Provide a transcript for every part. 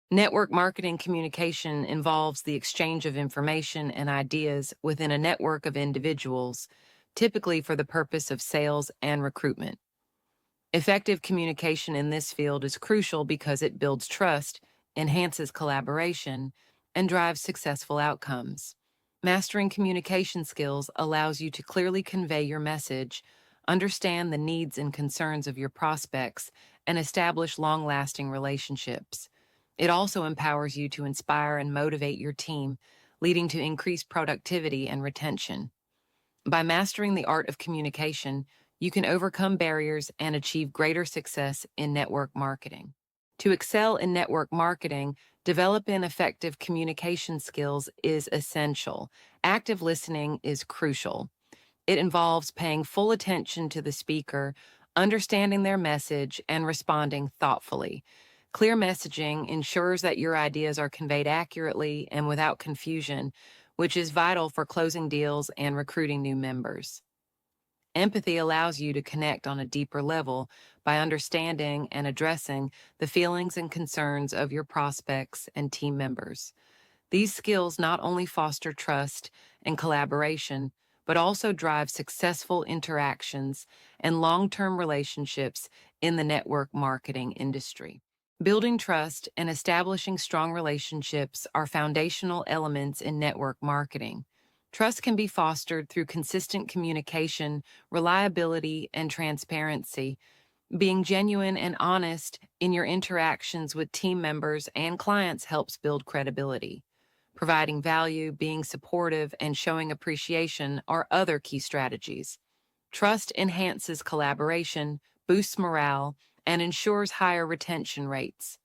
Network marketing communication involves the exchange of information and ideas within a network of individuals, typically for the purpose of sales and recruitment. Effective communication in this field is crucial because it builds trust, enhances collaboration, and drives successful outcomes. Mastering communication skills allows you to clearly convey your message, understand the needs and concerns of your prospects, and establish long-lasting relationships. It also empowers you to inspire and motivate your team, leading to increased productivity and retention. By mastering the art of communication, you can overcome barriers and achieve greater success in network marketing. To excel in network marketing, developing effective communication skills is essential. Active listening is crucial. It involves paying full attention to the speaker, understanding their message, and responding thoughtfully. Clear messaging ensures that your ideas are conveyed accurately and without confusion, which is vital for closing deals and recruiting new members. Empathy allows you to connect on a deeper level by understanding and addressing the feelings and concerns of your prospects and team members. These skills not only foster trust and collaboration, but also drive successful interactions and long-term relationships in the network marketing industry. Building trust and establishing strong relationships are foundational elements in network marketing. Trust can be fostered through consistent communication, reliability, and transparency. Being genuine and honest in your interactions with team members and clients helps build credibility. Providing value, being supportive, and showing appreciation are other key strategies. Trust enhances collaboration, boosts morale, and ensures higher retention rates.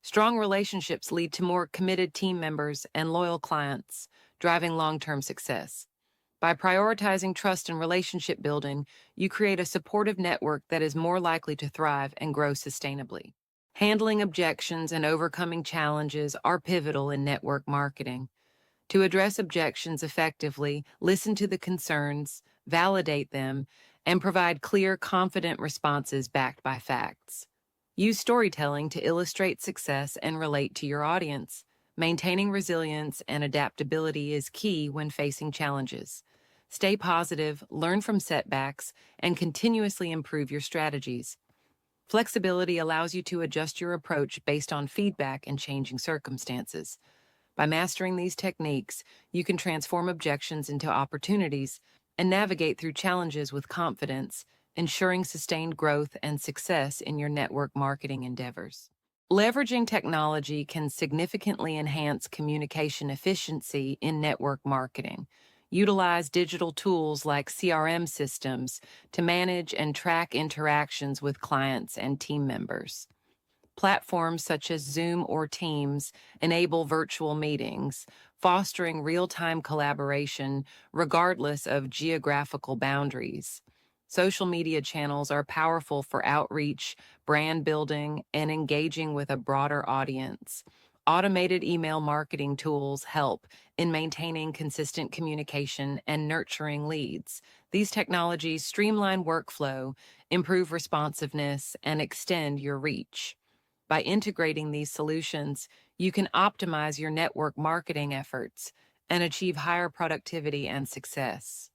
Strong relationships lead to more committed team members and loyal clients, driving long-term success. By prioritizing trust and relationship building, you create a supportive network that is more likely to thrive and grow sustainably. Handling objections and overcoming challenges are pivotal in network marketing. To address objections effectively, listen to the concerns, validate them, and provide clear, confident responses backed by facts. Use storytelling to illustrate success and relate to your audience. Maintaining resilience and adaptability is key when facing challenges. Stay positive, learn from setbacks, and continuously improve your strategies. Flexibility allows you to adjust your approach based on feedback and changing circumstances. By mastering these techniques, you can transform objections into opportunities and navigate through challenges with confidence, ensuring sustained growth and success in your network marketing endeavors. Leveraging technology can significantly enhance communication efficiency in network marketing. Utilize digital tools like CRM systems to manage and track interactions with clients and team members. Platforms such as Zoom or Teams enable virtual meetings, fostering real-time collaboration regardless of geographical boundaries. Social media channels are powerful for outreach, brand building, and engaging with a broader audience. Automated email marketing tools help in maintaining consistent communication and nurturing leads. These technologies streamline workflow, improve responsiveness, and extend your reach. By integrating these solutions, you can optimize your network marketing efforts and achieve higher productivity and success.